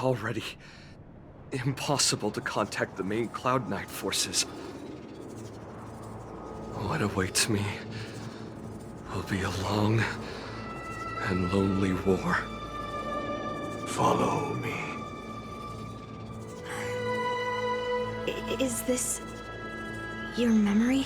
already impossible to contact the main Cloud Knight forces. What awaits me will be a long and lonely war. Follow me. Is this your memory?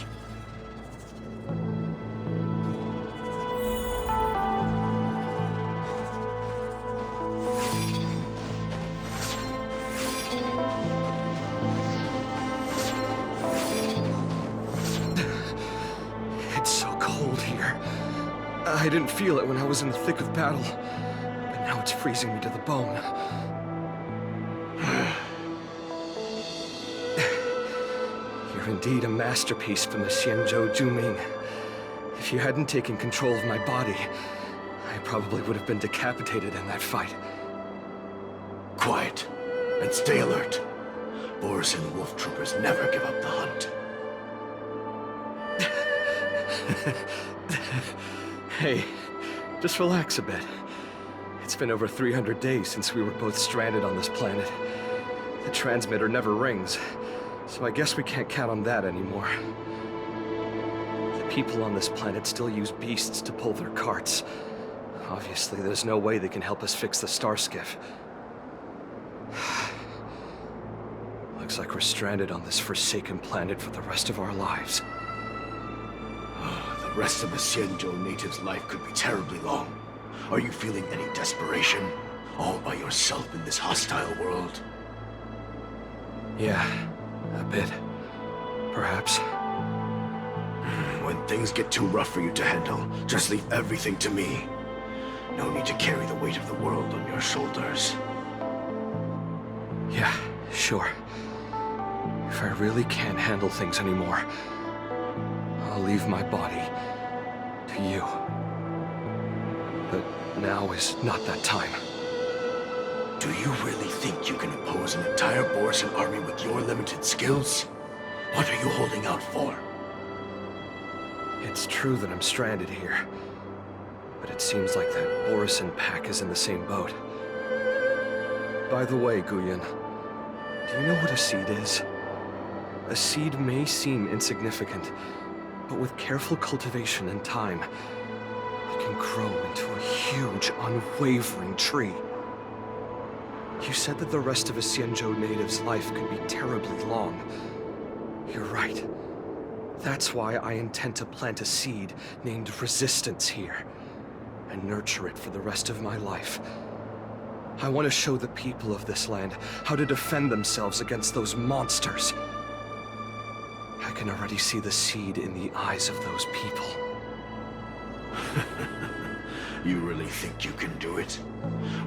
It's so cold here. I didn't feel it when I was in the thick of battle, but now it's freezing me to the bone. You're indeed a masterpiece from the Xianzhou Luofu. If you hadn't taken control of my body, I probably would have been decapitated in that fight. Quiet, and stay alert. Boris and wolf troopers never give up the hunt. Hey, just relax a bit. It's been over 300 days since we were both stranded on this planet. The transmitter never rings, so I guess we can't count on that anymore. The people on this planet still use beasts to pull their carts. Obviously, there's no way they can help us fix the star skiff. Looks like we're stranded on this forsaken planet for the rest of our lives. The rest of the Xianzhou native's life could be terribly long. Are you feeling any desperation? All by yourself in this hostile world? Yeah, a bit. Perhaps. When things get too rough for you to handle, just leave everything to me. No need to carry the weight of the world on your shoulders. Yeah, sure. If I really can't handle things anymore, I'll leave my body to you. But now is not that time. Do you really think you can oppose an entire Borison army with your limited skills? What are you holding out for? It's true that I'm stranded here, but it seems like that Borison pack is in the same boat. By the way, Guyun, do you know what a seed is? A seed may seem insignificant, but with careful cultivation and time, it can grow into a huge, unwavering tree. You said that the rest of a Xianzhou native's life could be terribly long. You're right. That's why I intend to plant a seed named Resistance here, and nurture it for the rest of my life. I want to show the people of this land how to defend themselves against those monsters. I can already see the seed in the eyes of those people. You really think you can do it?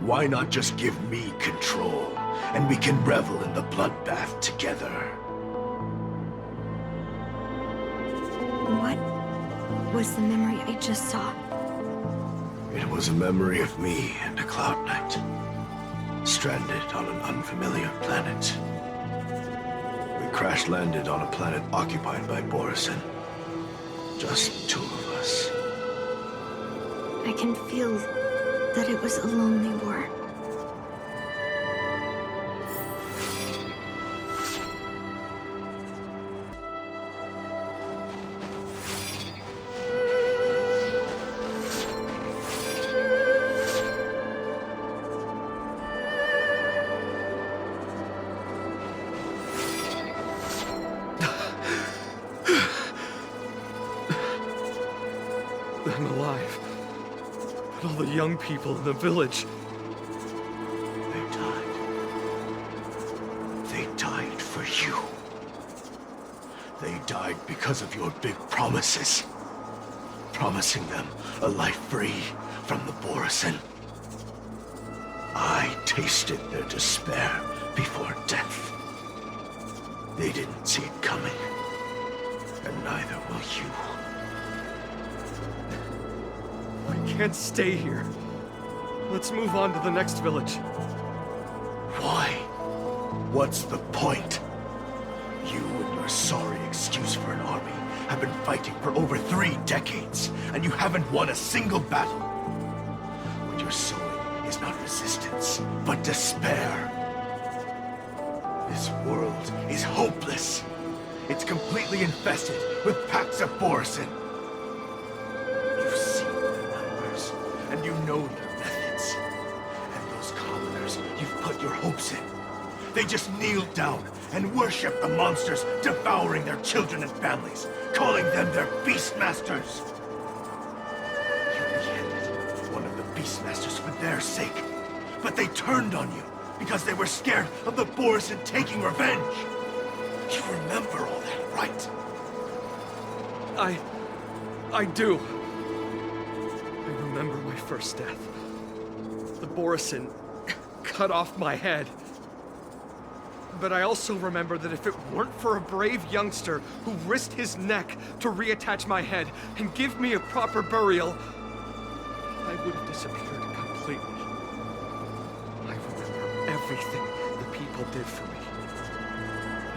Why not just give me control, and we can revel in the bloodbath together? What was the memory I just saw? It was a memory of me and a Cloud Knight, stranded on an unfamiliar planet. We crash-landed on a planet occupied by Borison. Just two of us. I can feel that it was a lonely war. I'm alive. But all the young people in the village... They died. They died for you. They died because of your big promises. Promising them a life free from the Borison. I tasted their despair before death. They didn't see it coming. And neither will you. We can't stay here. Let's move on to the next village. Why? What's the point? You and your sorry excuse for an army have been fighting for over 3 decades, and you haven't won a single battle. What you're sowing is not resistance, but despair. This world is hopeless. It's completely infested with packs of Borisin. You've seen their numbers, and you know their methods. And those commoners you've put your hopes in. They just kneel down and worship the monsters devouring their children and families, calling them their Beastmasters. You beheaded one of the Beastmasters for their sake, but they turned on you because they were scared of the Borisin taking revenge. You remember all that, right? I do. I remember my first death. The Borisin cut off my head. But I also remember that if it weren't for a brave youngster who risked his neck to reattach my head and give me a proper burial, I would have disappeared completely. I remember everything the people did for me.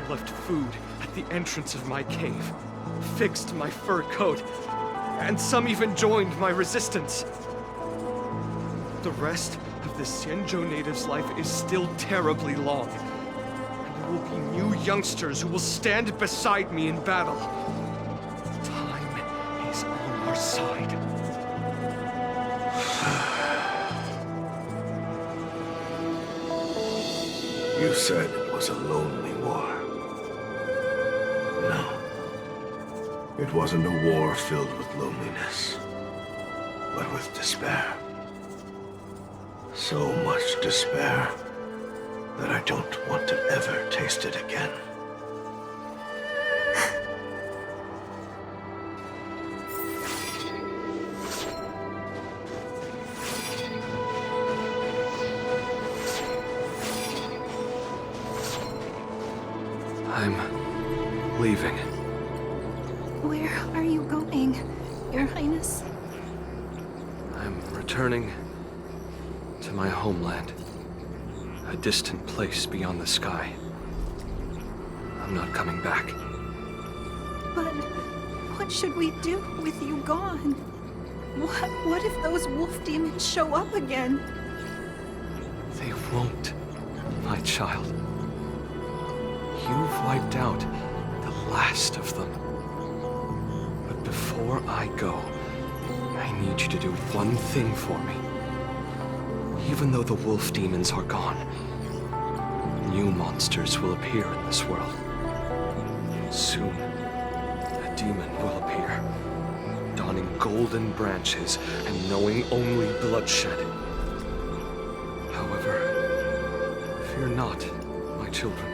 They left food at the entrance of my cave, fixed my fur coat, and some even joined my resistance. The rest of the Xianzhou native's life is still terribly long. There will be new youngsters who will stand beside me in battle. Time is on our side. You said it was a lonely war. No. It wasn't a war filled with loneliness, but with despair. So much despair that I don't want to ever taste it again. I'm leaving. Where are you going, Your Highness? I'm returning to my homeland. A distant place beyond the sky. I'm not coming back. But what should we do with you gone? What if those wolf demons show up again? They won't, my child. You've wiped out the last of them. But before I go, I need you to do one thing for me. Even though the wolf demons are gone, new monsters will appear in this world. Soon, a demon will appear, donning golden branches and knowing only bloodshed. However, fear not, my children.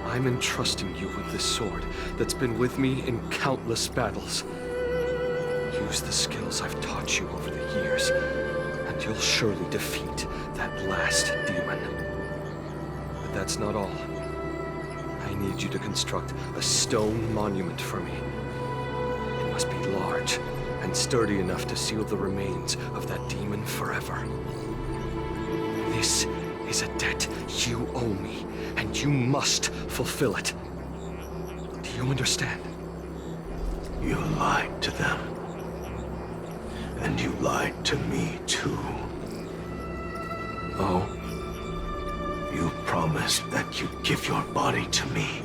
I'm entrusting you with this sword that's been with me in countless battles. Use the skills I've taught you over the years, and you'll surely defeat that last demon. But that's not all. I need you to construct a stone monument for me. It must be large and sturdy enough to seal the remains of that demon forever. This is a debt you owe me, and you must fulfill it. Do you understand? You lied to them. And you lied to me, too. Oh? You promised that you'd give your body to me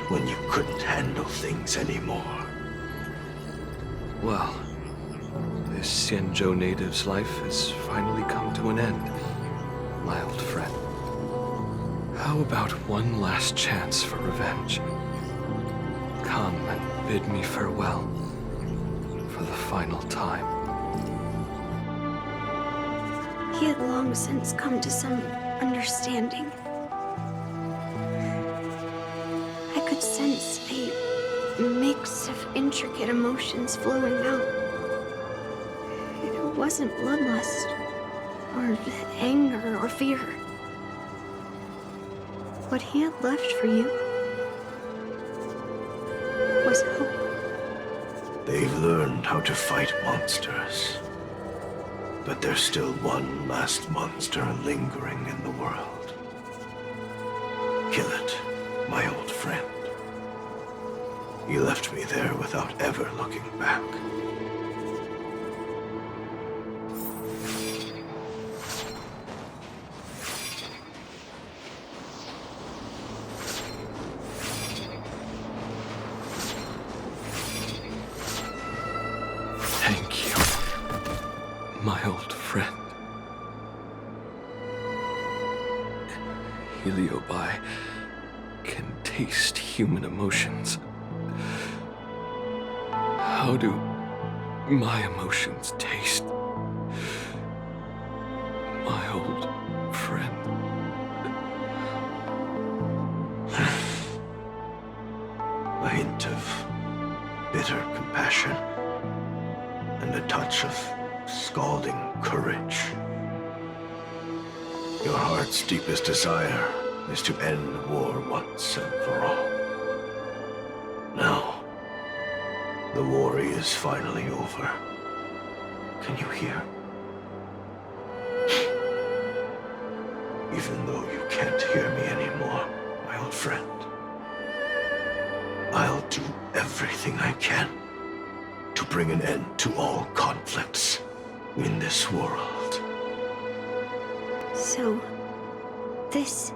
when you couldn't handle things anymore. Well, this Xianzhou native's life has finally come to an end, my old friend. How about one last chance for revenge? Come and bid me farewell for the final time. He had long since come to some understanding. I could sense a mix of intricate emotions flowing out. It wasn't bloodlust, or anger, or fear. What he had left for you was hope. They've learned how to fight monsters. But there's still one last monster lingering in the world. Kill it, my old friend. You left me there without ever looking back. My old friend. Heliobi can taste human emotions. How do my emotions taste? My old friend. A hint of bitter compassion and a touch of scalding courage. Your heart's deepest desire is to end war once and for all. Now, the war is finally over. Can you hear? Even though you can't hear me anymore, my old friend, I'll do everything I can to bring an end to all conflicts in this world. So, this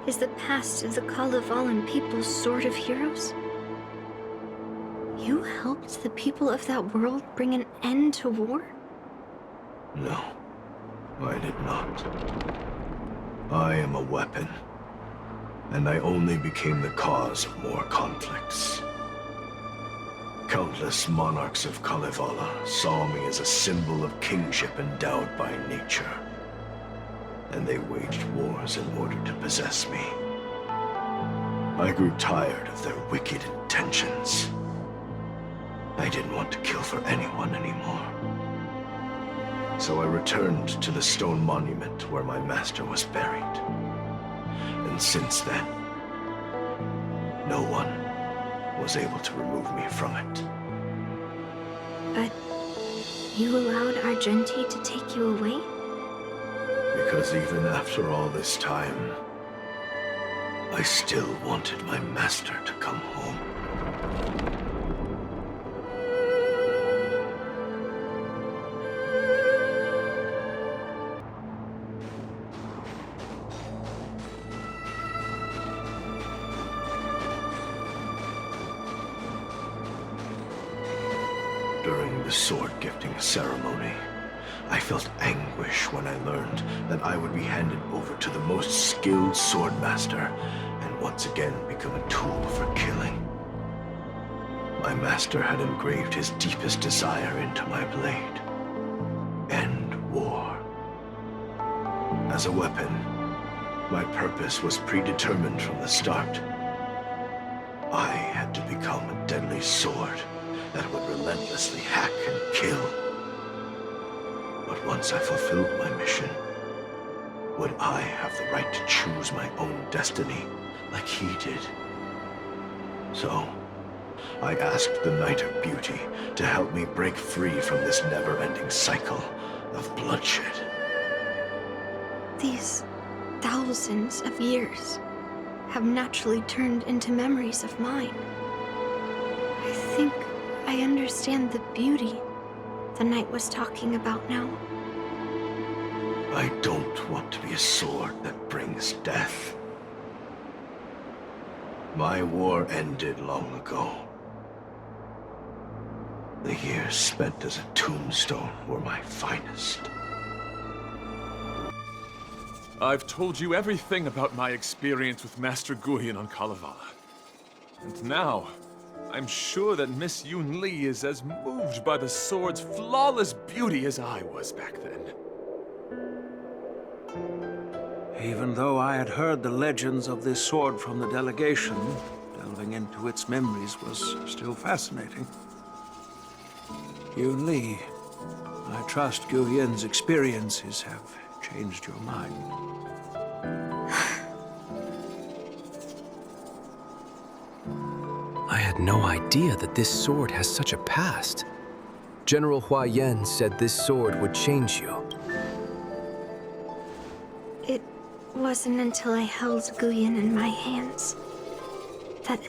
is the past of the Kalevalan people's Sword of Heroes? You helped the people of that world bring an end to war? No, I did not. I am a weapon, and I only became the cause of more conflicts. Countless monarchs of Kalevala saw me as a symbol of kingship endowed by nature, and they waged wars in order to possess me. I grew tired of their wicked intentions. I didn't want to kill for anyone anymore. So I returned to the stone monument where my master was buried. And since then, no one was able to remove me from it. But you allowed Argenti to take you away? Because even after all this time, I still wanted my master to come home. During the sword gifting ceremony, I felt anguish when I learned that I would be handed over to the most skilled Swordmaster and once again become a tool for killing. My master had engraved his deepest desire into my blade. End war. As a weapon, my purpose was predetermined from the start. I had to become a deadly sword that would relentlessly hack and kill. But once I fulfilled my mission, would I have the right to choose my own destiny like he did? So, I asked the Knight of Beauty to help me break free from this never-ending cycle of bloodshed. These thousands of years have naturally turned into memories of mine. I think I understand the beauty the knight was talking about now. I don't want to be a sword that brings death. My war ended long ago. The years spent as a tombstone were my finest. I've told you everything about my experience with Master Guyun on Kalevala. And now, I'm sure that Miss Yunli is as moved by the sword's flawless beauty as I was back then. Even though I had heard the legends of this sword from the delegation, delving into its memories was still fascinating. Yunli, I trust Guyun's experiences have changed your mind. I had no idea that this sword has such a past. General Hua Yan said this sword would change you. It wasn't until I held Guyun in my hands that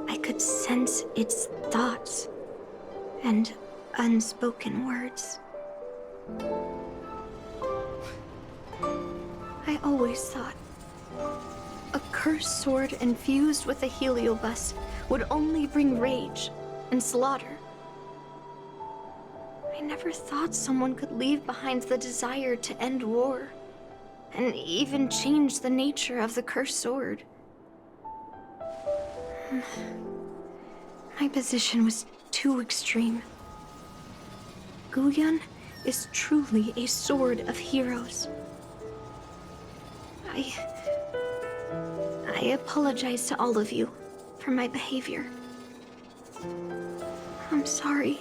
I could sense its thoughts and unspoken words. I always thought a cursed sword infused with a heliobus would only bring rage and slaughter. I I never thought someone could leave behind the desire to end war, and even change the nature of the cursed sword. My position was too extreme. Guyun is truly a sword of heroes. I apologize to all of you for my behavior. I'm sorry.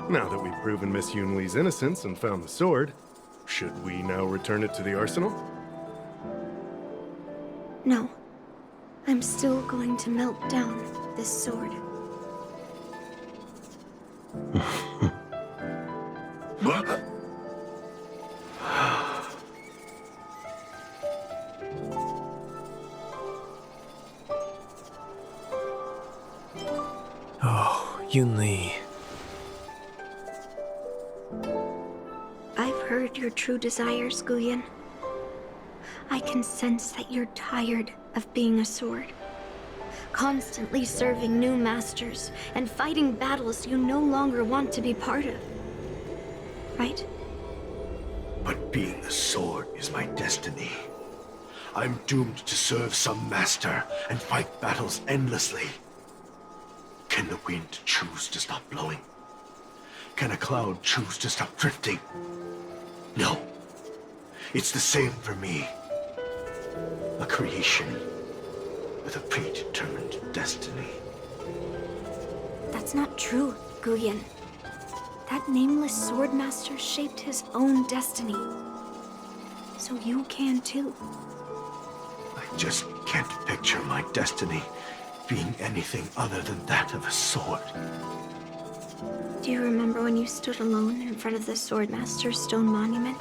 Now that we've proven Miss Yunli's innocence and found the sword, should we now return it to the arsenal? No. I'm still going to melt down this sword. Oh, Yunli. I've heard your true desires, Guyun. I can sense that you're tired of being a sword. Constantly serving new masters and fighting battles you no longer want to be part of. Right? But being a sword is my destiny. I'm doomed to serve some master and fight battles endlessly. Can the wind choose to stop blowing? Can a cloud choose to stop drifting? No. It's the same for me. A creation with a predetermined destiny. That's not true, Guyun. That nameless Swordmaster shaped his own destiny. So you can too. I just can't picture my destiny being anything other than that of a sword. Do you remember when you stood alone in front of the Swordmaster's stone monument?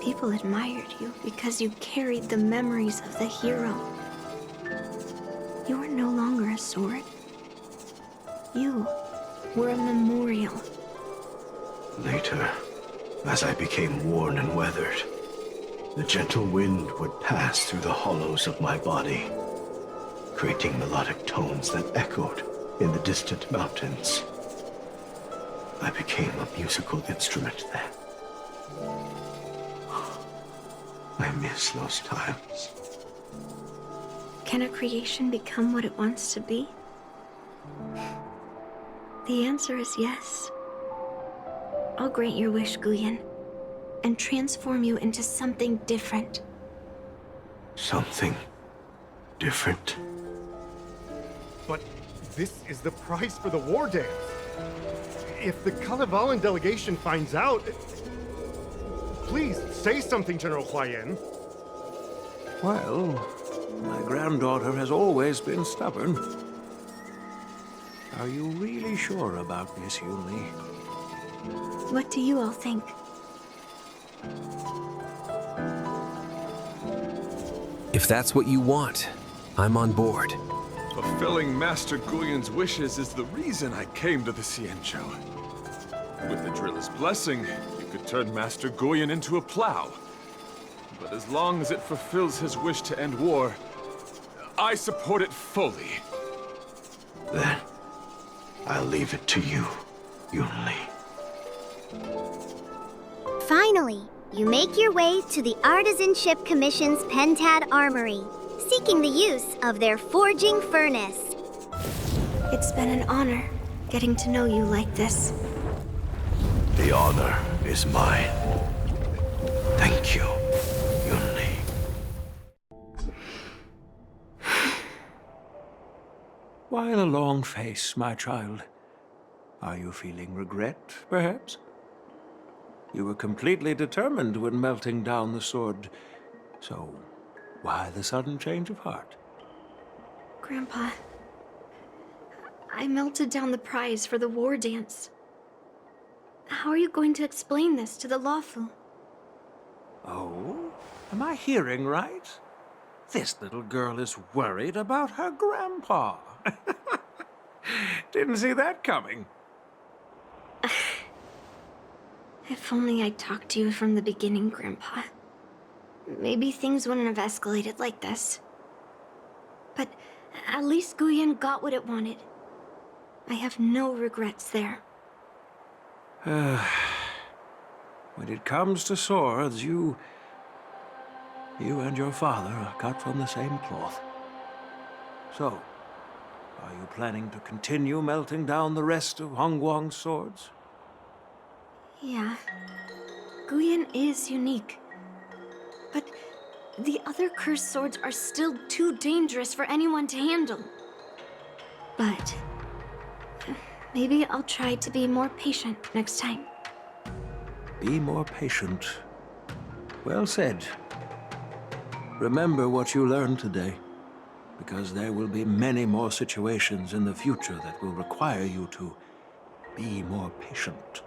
People admired you because you carried the memories of the hero. You were no longer a sword. You were a memorial. Later, as I became worn and weathered, the gentle wind would pass through the hollows of my body, creating melodic tones that echoed in the distant mountains. I became a musical instrument then. I miss those times. Can a creation become what it wants to be? The answer is yes. I'll grant your wish, Guyun, and transform you into something different. Something different. But this is the price for the war dance. If the Kalevalan delegation finds out... Please, say something, General Huayan. Well, my granddaughter has always been stubborn. Are you really sure about this, Yunli? What do you all think? If that's what you want, I'm on board. Fulfilling Master Guyun's wishes is the reason I came to the Xianzhou. With the driller's blessing, you could turn Master Guyun into a plow. But as long as it fulfills his wish to end war, I support it fully. Then, I'll leave it to you, Yunli. Finally, you make your way to the Artisanship Commission's Pentad Armory, seeking the use of their forging furnace. It's been an honor getting to know you like this. The honor is mine. Thank you, Yunli. Why the long face, my child? Are you feeling regret, perhaps? You were completely determined when melting down the sword. So, why the sudden change of heart? Grandpa, I melted down the prize for the war dance. How are you going to explain this to the Luofu? Oh? Am I hearing right? This little girl is worried about her grandpa. Didn't see that coming. If only I'd talked to you from the beginning, Grandpa. maybe things wouldn't have escalated like this. But at least Guyun got what it wanted. I have no regrets there. When it comes to swords, you and your father are cut from the same cloth. So, are you planning to continue melting down the rest of Hongguang's swords? Yeah. Guyun is unique. But the other cursed swords are still too dangerous for anyone to handle. But maybe I'll try to be more patient next time. Be more patient. Well said. Remember what you learned today, because there will be many more situations in the future that will require you to be more patient.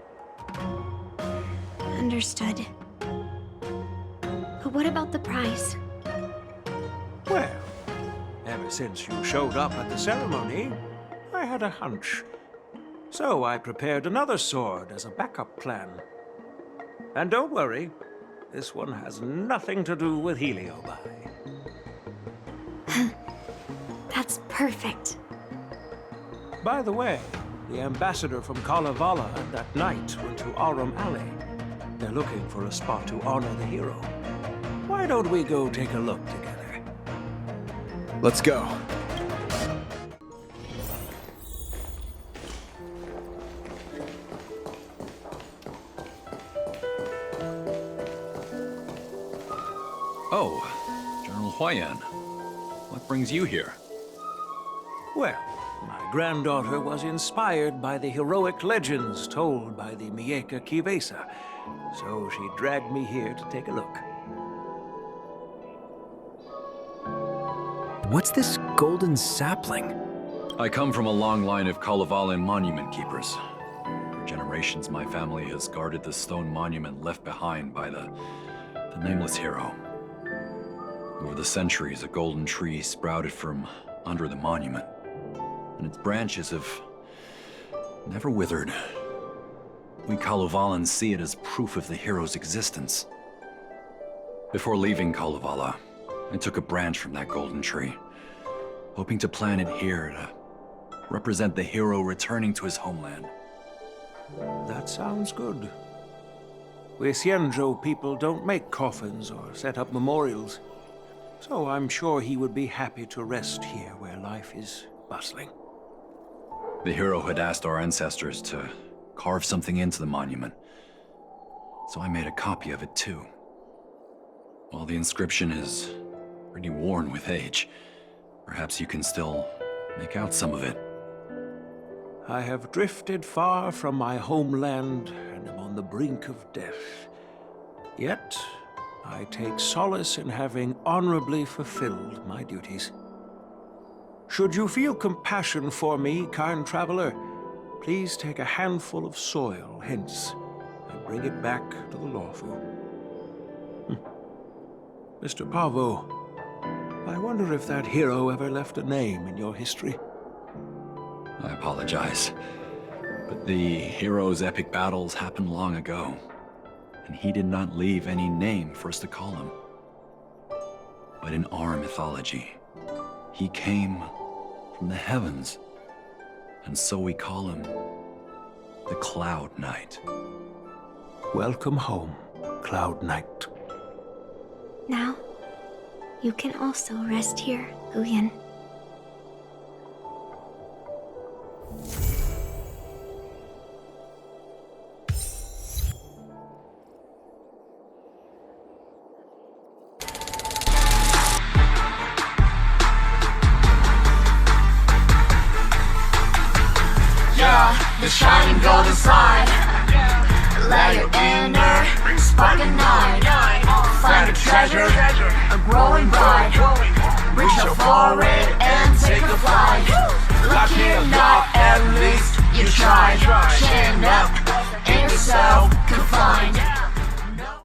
Understood. But what about the prize? Well, ever since you showed up at the ceremony, I had a hunch. So I prepared another sword as a backup plan. And don't worry, this one has nothing to do with Heliobi. That's perfect. By the way, the ambassador from Kalevala and that knight went to Arum Alley. They're looking for a spot to honor the hero. Why don't we go take a look together? Let's go. Oh, General Huayan. What brings you here? Well, my granddaughter was inspired by the heroic legends told by the Mieka Kivesa, so she dragged me here to take a look. What's this golden sapling? I come from a long line of Kalavalan monument keepers. For generations, my family has guarded the stone monument left behind by the Nameless hero. Over the centuries, a golden tree sprouted from under the monument, and its branches have never withered. We Kalevalans see it as proof of the hero's existence. Before leaving Kalevala, I took a branch from that golden tree, hoping to plant it here to represent the hero returning to his homeland. That sounds good. We Xianzhou people don't make coffins or set up memorials, so I'm sure he would be happy to rest here where life is bustling. The hero had asked our ancestors to carve something into the monument, so I made a copy of it too. While the inscription is pretty worn with age, perhaps you can still make out some of it. I have drifted far from my homeland and am on the brink of death. Yet, I take solace in having honorably fulfilled my duties. Should you feel compassion for me, kind traveler, please take a handful of soil hence and bring it back to the Luofu. Mr. Pavo, I wonder if that hero ever left a name in your history. I apologize, but the hero's epic battles happened long ago, and he did not leave any name for us to call him. But in our mythology, he came from the heavens, and so we call him the Cloud Knight. Welcome home, Cloud Knight. Now, you can also rest here, Guyun. The shining golden side. Let your inner spark ignite. Find a treasure, a growing bright. Reach out for it and take a flight. Lucky or not, at least you tried. Chin up, in yourself confined.